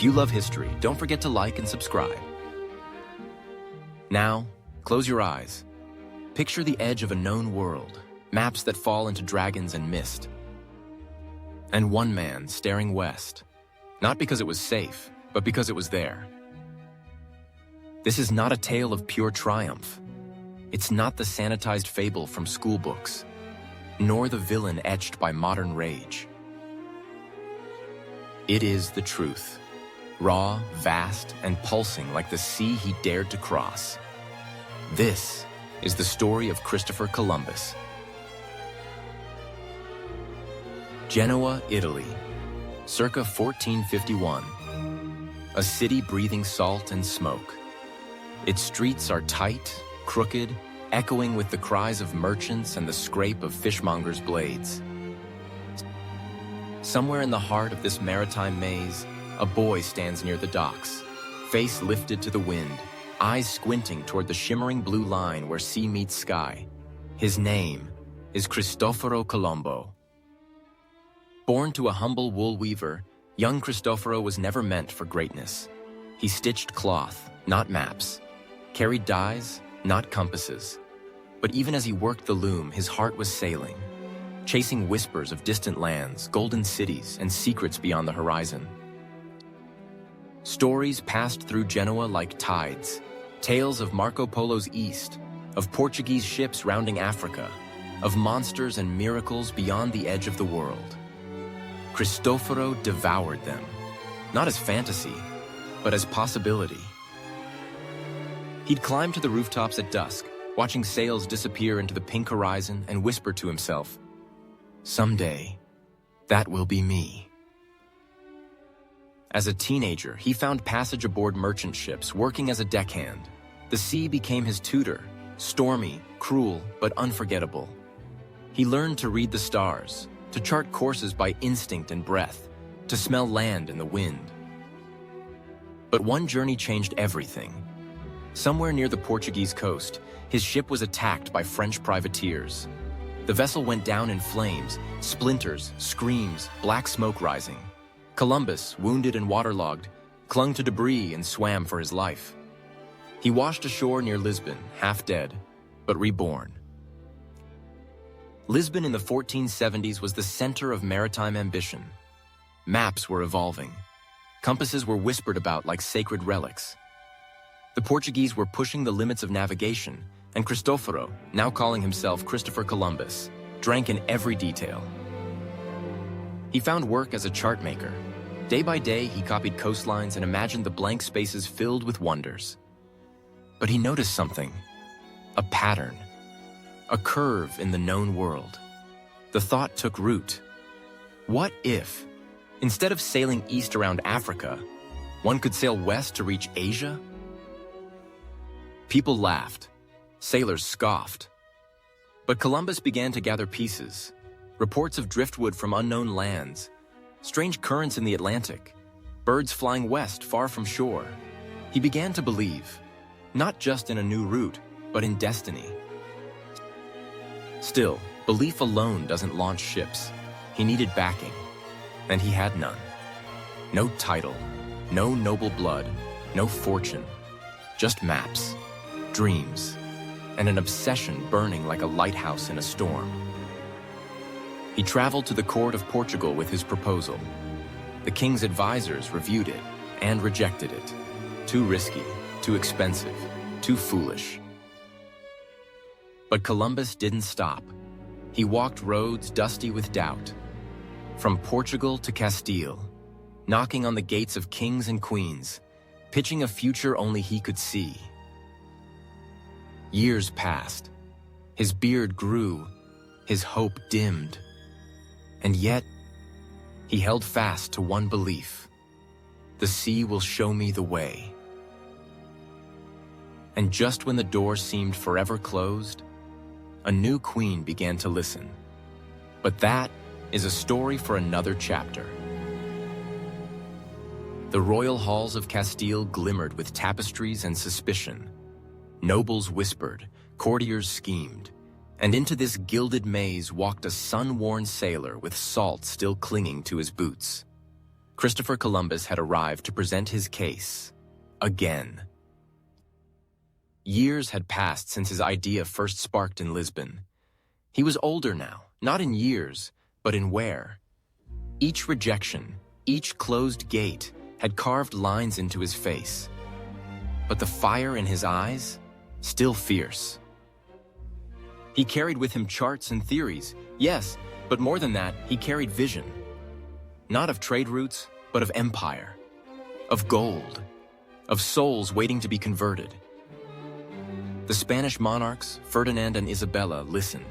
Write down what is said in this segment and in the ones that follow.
If you love history, don't forget to like and subscribe. Now, close your eyes. Picture the edge of a known world, maps that fall into dragons and mist. And one man staring west, not because it was safe, but because it was there. This is not a tale of pure triumph. It's not the sanitized fable from school books, nor the villain etched by modern rage. It is the truth, raw, vast, and pulsing like the sea he dared to cross. This is the story of Christopher Columbus. Genoa, Italy, circa 1451. A city breathing salt and smoke. Its streets are tight, crooked, echoing with the cries of merchants and the scrape of fishmongers' blades. Somewhere in the heart of this maritime maze, a boy stands near the docks, face lifted to the wind, eyes squinting toward the shimmering blue line where sea meets sky. His name is Cristoforo Colombo. Born to a humble wool weaver, young Cristoforo was never meant for greatness. He stitched cloth, not maps, carried dyes, not compasses. But even as he worked the loom, his heart was sailing, chasing whispers of distant lands, golden cities, and secrets beyond the horizon. Stories passed through Genoa like tides, tales of Marco Polo's east, of Portuguese ships rounding Africa, of monsters and miracles beyond the edge of the world. Cristoforo devoured them, not as fantasy, but as possibility. He'd climb to the rooftops at dusk, watching sails disappear into the pink horizon and whisper to himself, "Someday, that will be me." As a teenager, he found passage aboard merchant ships, working as a deckhand. The sea became his tutor, stormy, cruel, but unforgettable. He learned to read the stars, to chart courses by instinct and breath, to smell land in the wind. But one journey changed everything. Somewhere near the Portuguese coast, his ship was attacked by French privateers. The vessel went down in flames, splinters, screams, black smoke rising. Columbus, wounded and waterlogged, clung to debris and swam for his life. He washed ashore near Lisbon, half dead, but reborn. Lisbon in the 1470s was the center of maritime ambition. Maps were evolving. Compasses were whispered about like sacred relics. The Portuguese were pushing the limits of navigation, and Cristoforo, now calling himself Christopher Columbus, drank in every detail. He found work as a chart maker. Day by day, he copied coastlines and imagined the blank spaces filled with wonders. But he noticed something, a pattern, a curve in the known world. The thought took root. What if, instead of sailing east around Africa, one could sail west to reach Asia? People laughed. Sailors scoffed. But Columbus began to gather pieces. Reports of driftwood from unknown lands, strange currents in the Atlantic, birds flying west far from shore. He began to believe, not just in a new route, but in destiny. Still, belief alone doesn't launch ships. He needed backing, and he had none. No title, no noble blood, no fortune, just maps, dreams, and an obsession burning like a lighthouse in a storm. He traveled to the court of Portugal with his proposal. The king's advisors reviewed it and rejected it. Too risky, too expensive, too foolish. But Columbus didn't stop. He walked roads dusty with doubt. From Portugal to Castile, knocking on the gates of kings and queens, pitching a future only he could see. Years passed. His beard grew. His hope dimmed. And yet, he held fast to one belief. The sea will show me the way. And just when the door seemed forever closed, a new queen began to listen. But that is a story for another chapter. The royal halls of Castile glimmered with tapestries and suspicion. Nobles whispered, courtiers schemed, and into this gilded maze walked a sun-worn sailor with salt still clinging to his boots. Christopher Columbus had arrived to present his case. Again. Years had passed since his idea first sparked in Lisbon. He was older now, not in years, but in wear. Each rejection, each closed gate, had carved lines into his face. But the fire in his eyes, still fierce. He carried with him charts and theories, yes, but more than that, he carried vision. Not of trade routes, but of empire, of gold, of souls waiting to be converted. The Spanish monarchs, Ferdinand and Isabella, listened,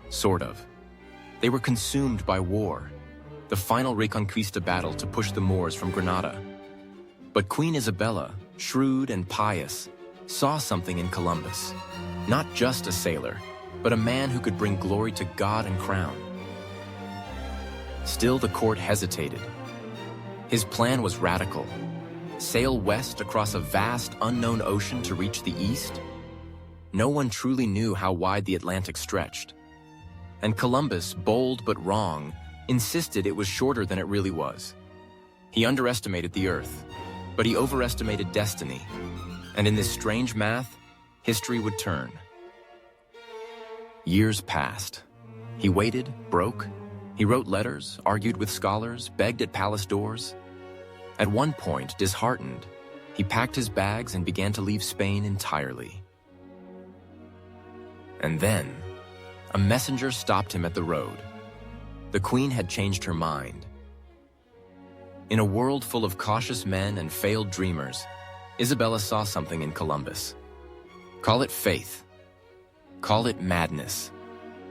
sort of. They were consumed by war, the final Reconquista battle to push the Moors from Granada. But Queen Isabella, shrewd and pious, saw something in Columbus. Not just a sailor, but a man who could bring glory to God and crown. Still, the court hesitated. His plan was radical. Sail west across a vast, unknown ocean to reach the east? No one truly knew how wide the Atlantic stretched. And Columbus, bold but wrong, insisted it was shorter than it really was. He underestimated the Earth, but he overestimated destiny. And in this strange math, history would turn. Years passed. He waited, broke. He wrote letters, argued with scholars, begged at palace doors. At one point, disheartened, he packed his bags and began to leave Spain entirely. And then, a messenger stopped him at the road. The Queen had changed her mind. In a world full of cautious men and failed dreamers, Isabella saw something in Columbus. Call it faith. Call it madness.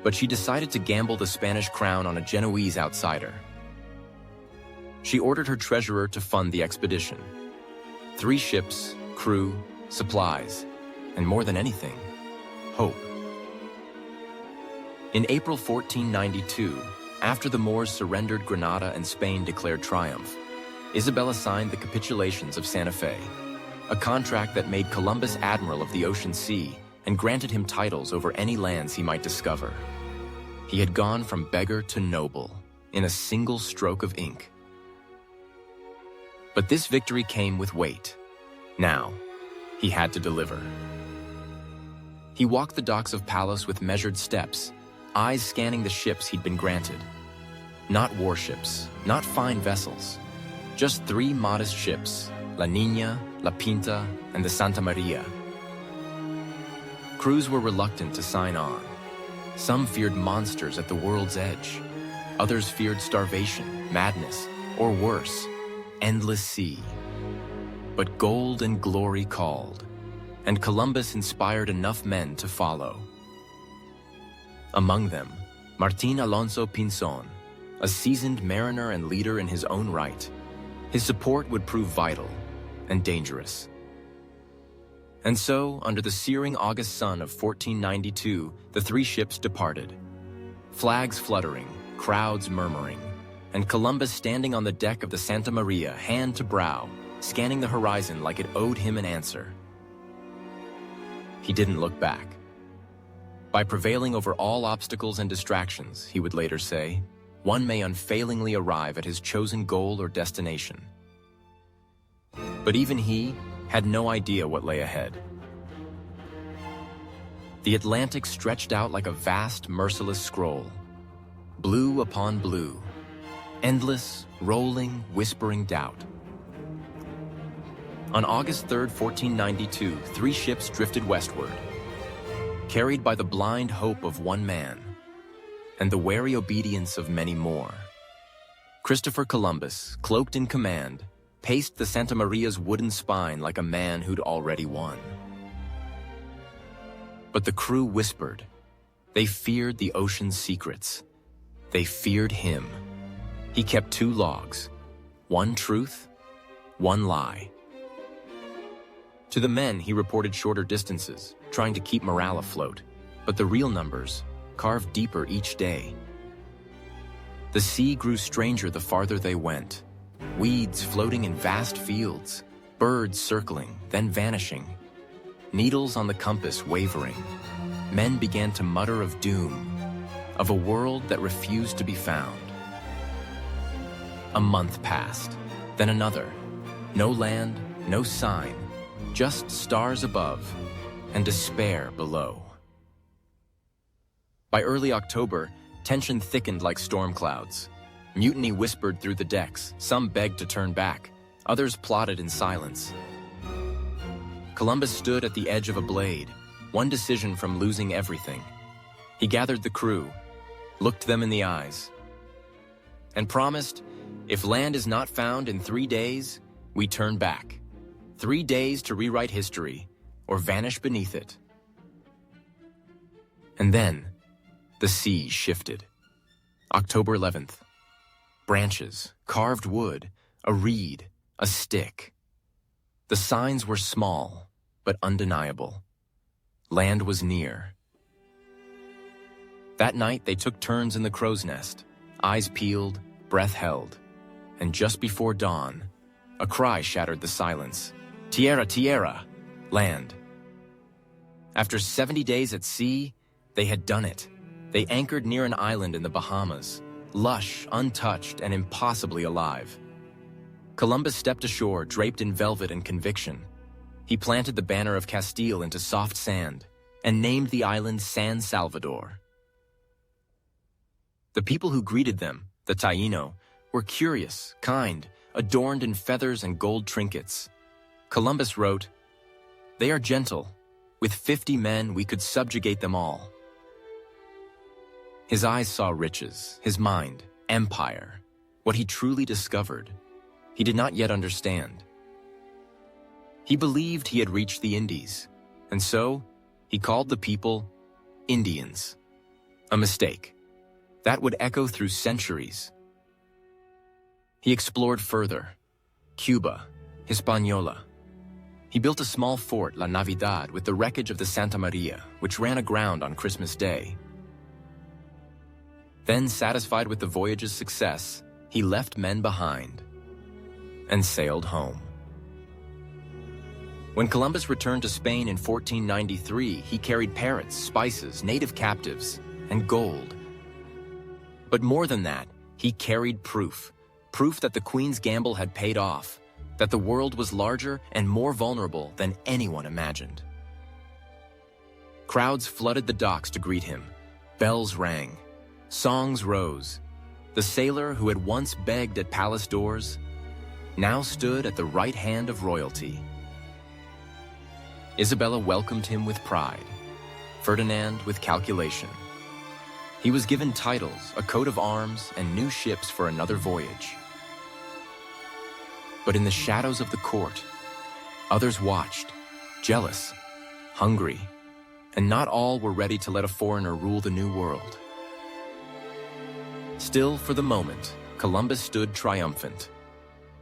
But she decided to gamble the Spanish crown on a Genoese outsider. She ordered her treasurer to fund the expedition. 3 ships, crew, supplies, and more than anything, hope. In April 1492, after the Moors surrendered Granada and Spain declared triumph, Isabella signed the capitulations of Santa Fe, a contract that made Columbus admiral of the ocean sea and granted him titles over any lands he might discover. He had gone from beggar to noble in a single stroke of ink. But this victory came with weight. Now, he had to deliver. He walked the docks of Palos with measured steps, eyes scanning the ships he'd been granted. Not warships, not fine vessels, just 3 modest ships, La Niña, La Pinta, and the Santa Maria. Crews were reluctant to sign on. Some feared monsters at the world's edge. Others feared starvation, madness, or worse, endless sea. But gold and glory called, and Columbus inspired enough men to follow. Among them, Martín Alonso Pinzón, a seasoned mariner and leader in his own right. His support would prove vital and dangerous. And so, under the searing August sun of 1492, the 3 ships departed. Flags fluttering, crowds murmuring, and Columbus standing on the deck of the Santa Maria, hand to brow, scanning the horizon like it owed him an answer. He didn't look back. By prevailing over all obstacles and distractions, he would later say, one may unfailingly arrive at his chosen goal or destination. But even he had no idea what lay ahead. The Atlantic stretched out like a vast, merciless scroll, blue upon blue, endless, rolling, whispering doubt. On August 3, 1492, 3 ships drifted westward, carried by the blind hope of one man and the wary obedience of many more. Christopher Columbus, cloaked in command, paced the Santa Maria's wooden spine like a man who'd already won. But the crew whispered. They feared the ocean's secrets. They feared him. He kept 2 logs, 1 truth, 1 lie. To the men, he reported shorter distances, trying to keep morale afloat, but the real numbers carved deeper each day. The sea grew stranger the farther they went. Weeds floating in vast fields, birds circling, then vanishing. Needles on the compass wavering. Men began to mutter of doom, of a world that refused to be found. A month passed. Then another. No land, no sign, just stars above and despair below. By early October, tension thickened like storm clouds. Mutiny whispered through the decks, some begged to turn back, others plotted in silence. Columbus stood at the edge of a blade, one decision from losing everything. He gathered the crew, looked them in the eyes, and promised, if land is not found in 3 days, we turn back. 3 days to rewrite history, or vanish beneath it. And then, the sea shifted. October 11th. Branches, carved wood, a reed, a stick. The signs were small, but undeniable. Land was near. That night, they took turns in the crow's nest, eyes peeled, breath held. And just before dawn, a cry shattered the silence. Tierra, tierra, land. After 70 days at sea, they had done it. They anchored near an island in the Bahamas, lush, untouched, and impossibly alive. Columbus stepped ashore, draped in velvet and conviction. He planted the banner of Castile into soft sand and named the island San Salvador. The people who greeted them, the Taíno, were curious, kind, adorned in feathers and gold trinkets. Columbus wrote, "They are gentle. With 50 men, we could subjugate them all." His eyes saw riches, his mind, empire, what he truly discovered. He did not yet understand. He believed he had reached the Indies, and so he called the people Indians. A mistake. That would echo through centuries. He explored further. Cuba, Hispaniola. He built a small fort, La Navidad, with the wreckage of the Santa Maria, which ran aground on Christmas Day. Then, satisfied with the voyage's success, he left men behind and sailed home. When Columbus returned to Spain in 1493, he carried parrots, spices, native captives, and gold. But more than that, he carried proof that the Queen's gamble had paid off, that the world was larger and more vulnerable than anyone imagined. Crowds flooded the docks to greet him. Bells rang. Songs rose. The sailor who had once begged at palace doors now stood at the right hand of royalty. Isabella welcomed him with pride, Ferdinand with calculation. He was given titles, a coat of arms, and new ships for another voyage. But in the shadows of the court, others watched, jealous, hungry, and not all were ready to let a foreigner rule the new world. Still, for the moment, Columbus stood triumphant.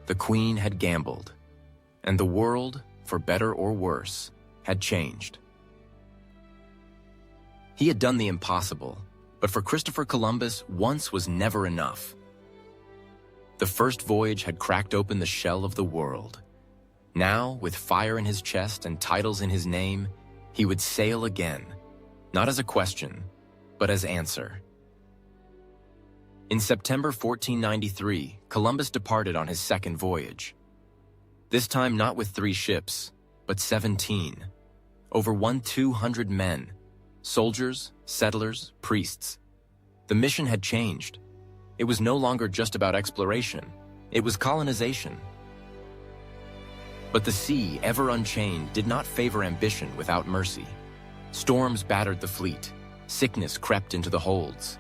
The Queen had gambled, and the world, for better or worse, had changed. He had done the impossible, but for Christopher Columbus, once was never enough. The first voyage had cracked open the shell of the world. Now, with fire in his chest and titles in his name, he would sail again, not as a question, but as answer. In September 1493, Columbus departed on his second voyage. This time not with 3 ships, but 17. Over 200 men, soldiers, settlers, priests. The mission had changed. It was no longer just about exploration. It was colonization. But the sea, ever unchained, did not favor ambition without mercy. Storms battered the fleet. Sickness crept into the holds.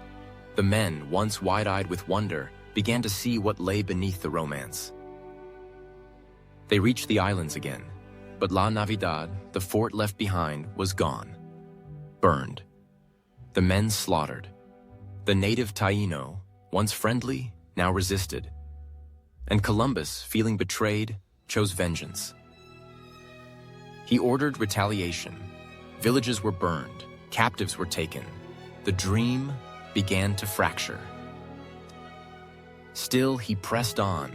The men, once wide-eyed with wonder, began to see what lay beneath the romance. They reached the islands again, but La Navidad, the fort left behind, was gone. Burned. The men slaughtered. The native Taíno, once friendly, now resisted. And Columbus, feeling betrayed, chose vengeance. He ordered retaliation. Villages were burned. Captives were taken. The dream began to fracture. Still, he pressed on,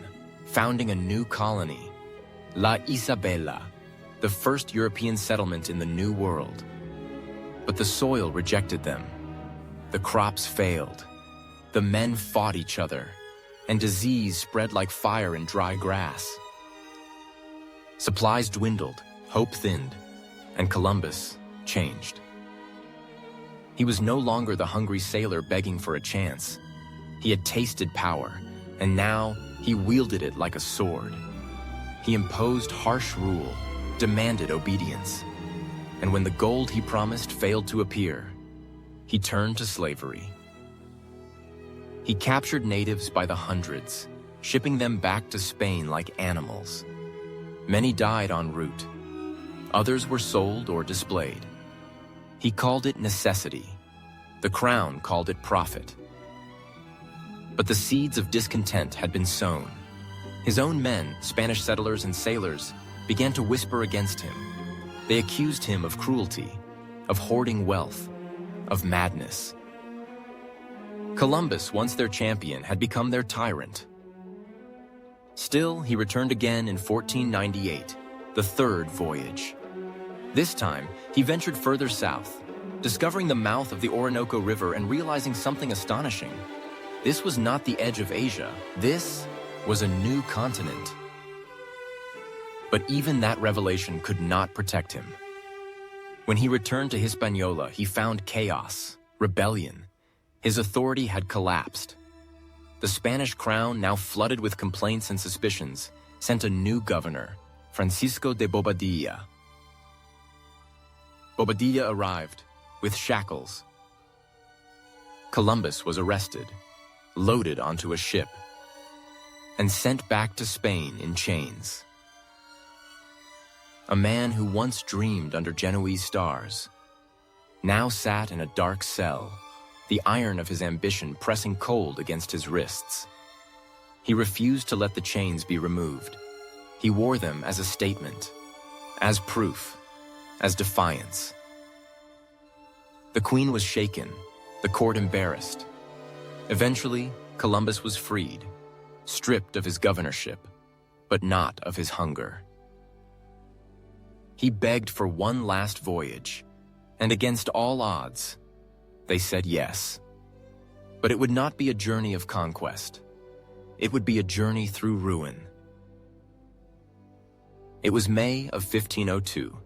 founding a new colony, La Isabela, the first European settlement in the New World. But the soil rejected them. The crops failed. The men fought each other. and disease spread like fire in dry grass. Supplies dwindled, hope thinned, and Columbus changed. He was no longer the hungry sailor begging for a chance. He had tasted power, and now he wielded it like a sword. He imposed harsh rule, demanded obedience, and when the gold he promised failed to appear, he turned to slavery. He captured natives by the hundreds, shipping them back to Spain like animals. Many died en route. Others were sold or displayed. He called it necessity. The crown called it profit. But the seeds of discontent had been sown. His own men, Spanish settlers and sailors, began to whisper against him. They accused him of cruelty, of hoarding wealth, of madness. Columbus, once their champion, had become their tyrant. Still, he returned again in 1498, the third voyage. This time, he ventured further south, discovering the mouth of the Orinoco River and realizing something astonishing. This was not the edge of Asia. This was a new continent. But even that revelation could not protect him. When he returned to Hispaniola, he found chaos, rebellion. His authority had collapsed. The Spanish crown, now flooded with complaints and suspicions, sent a new governor, Francisco de Bobadilla. Bobadilla arrived, with shackles. Columbus was arrested, loaded onto a ship, and sent back to Spain in chains. A man who once dreamed under Genoese stars, now sat in a dark cell, the iron of his ambition pressing cold against his wrists. He refused to let the chains be removed. He wore them as a statement, as proof, as defiance. The Queen was shaken, the court embarrassed. Eventually, Columbus was freed, stripped of his governorship, but not of his hunger. He begged for one last voyage, and against all odds, they said yes. But it would not be a journey of conquest. It would be a journey through ruin. It was May of 1502.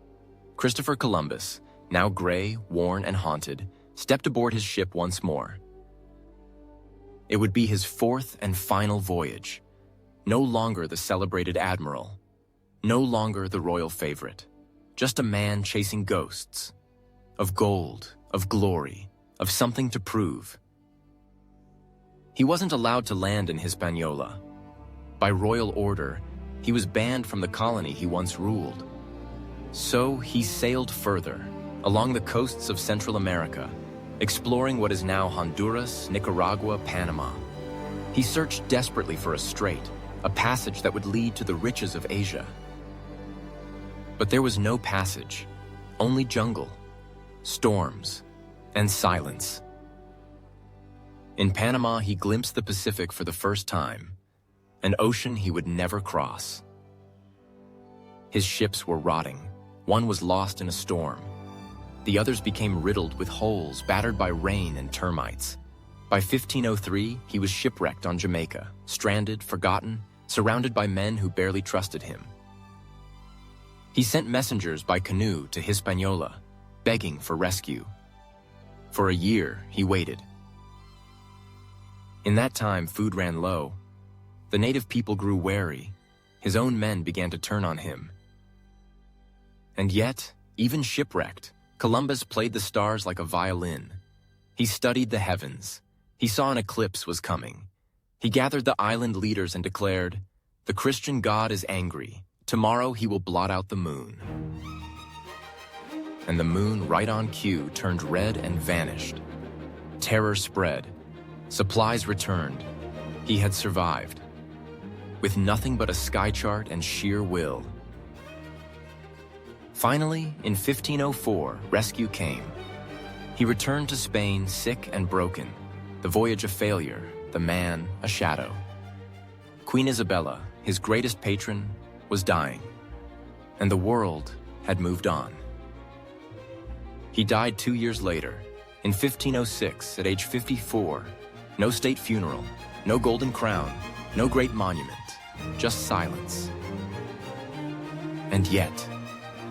Christopher Columbus, now gray, worn, and haunted, stepped aboard his ship once more. It would be his fourth and final voyage. No longer the celebrated admiral. No longer the royal favorite. Just a man chasing ghosts. Of gold, of glory, of something to prove. He wasn't allowed to land in Hispaniola. By royal order, he was banned from the colony he once ruled. So he sailed further, along the coasts of Central America, exploring what is now Honduras, Nicaragua, Panama. He searched desperately for a strait, a passage that would lead to the riches of Asia. But there was no passage, only jungle, storms, and silence. In Panama, he glimpsed the Pacific for the first time, an ocean he would never cross. His ships were rotting. One was lost in a storm. The others became riddled with holes, battered by rain and termites. By 1503, he was shipwrecked on Jamaica, stranded, forgotten, surrounded by men who barely trusted him. He sent messengers by canoe to Hispaniola, begging for rescue. For a year, he waited. In that time, food ran low. The native people grew wary. His own men began to turn on him. And yet, even shipwrecked, Columbus played the stars like a violin. He studied the heavens. He saw an eclipse was coming. He gathered the island leaders and declared, "The Christian God is angry. Tomorrow he will blot out the moon." And the moon, right on cue, turned red and vanished. Terror spread. Supplies returned. He had survived. With nothing but a sky chart and sheer will. Finally, in 1504, rescue came. He returned to Spain sick and broken, the voyage a failure, the man a shadow. Queen Isabella, his greatest patron, was dying, and the world had moved on. He died 2 years later, in 1506, at age 54, No state funeral, no golden crown, no great monument, just silence. And yet,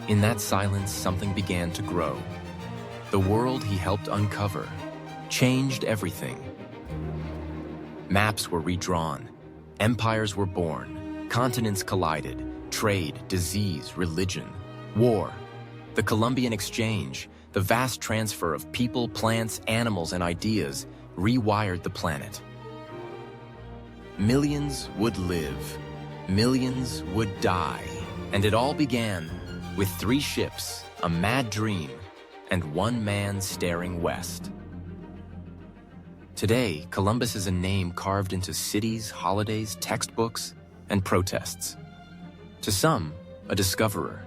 in that silence, something began to grow. The world he helped uncover changed everything. Maps were redrawn, empires were born, continents collided, trade, disease, religion, war, the Columbian Exchange, the vast transfer of people, plants, animals, and ideas rewired the planet. Millions would live, millions would die, and it all began with 3 ships, a mad dream, and 1 man staring west. Today, Columbus is a name carved into cities, holidays, textbooks, and protests. To some, a discoverer.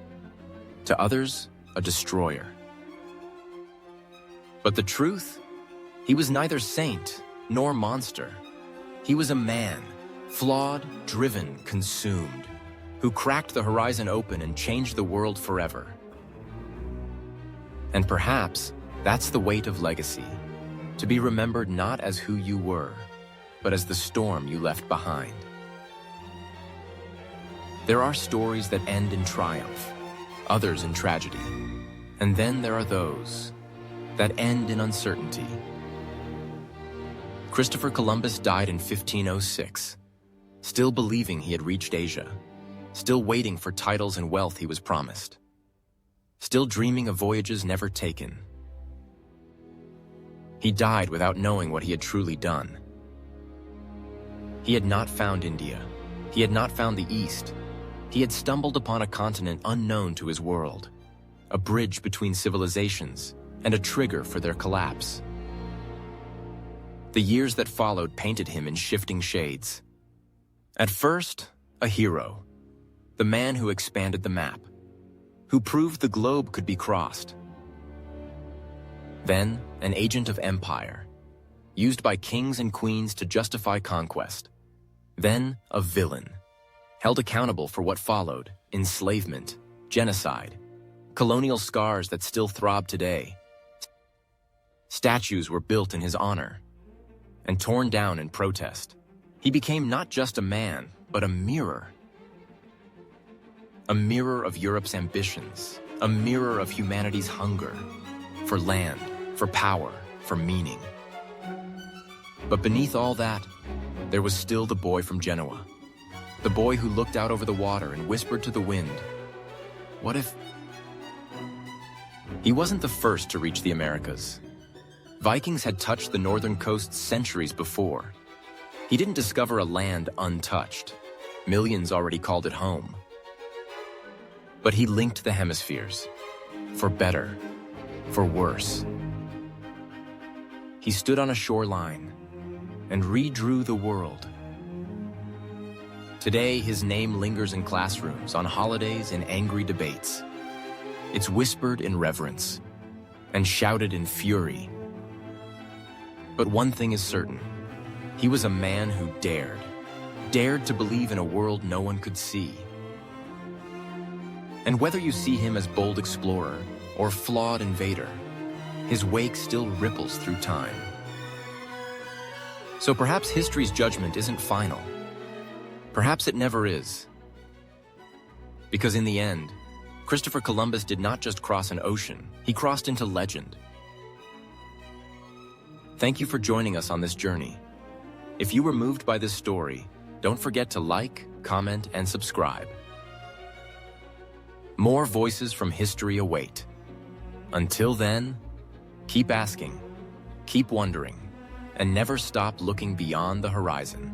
To others, a destroyer. But the truth? He was neither saint nor monster. He was a man, flawed, driven, consumed, who cracked the horizon open and changed the world forever. And perhaps that's the weight of legacy, to be remembered not as who you were, but as the storm you left behind. There are stories that end in triumph, others in tragedy, and then there are those that end in uncertainty. Christopher Columbus died in 1506, still believing he had reached Asia, still waiting for titles and wealth he was promised, still dreaming of voyages never taken. He died without knowing what he had truly done. He had not found India. He had not found the East. He had stumbled upon a continent unknown to his world, a bridge between civilizations, and a trigger for their collapse. The years that followed painted him in shifting shades. At first, a hero, the man who expanded the map, who proved the globe could be crossed. Then, an agent of empire, used by kings and queens to justify conquest. Then, a villain, held accountable for what followed: enslavement, genocide, colonial scars that still throb today. Statues were built in his honor and torn down in protest. He became not just a man, but a mirror. A mirror of Europe's ambitions, a mirror of humanity's hunger for land, for power, for meaning. But beneath all that, there was still the boy from Genoa, the boy who looked out over the water and whispered to the wind, "What if?" He wasn't the first to reach the Americas. Vikings had touched the northern coast centuries before. He didn't discover a land untouched. Millions already called it home. But he linked the hemispheres, for better, for worse. He stood on a shoreline and redrew the world. Today, his name lingers in classrooms, on holidays, in angry debates. It's whispered in reverence and shouted in fury. But one thing is certain. He was a man who dared to believe in a world no one could see. And whether you see him as bold explorer or flawed invader, his wake still ripples through time. So perhaps history's judgment isn't final. Perhaps it never is. Because in the end, Christopher Columbus did not just cross an ocean, he crossed into legend. Thank you for joining us on this journey. If you were moved by this story, don't forget to like, comment, and subscribe. More voices from history await. Until then, keep asking, keep wondering, and never stop looking beyond the horizon.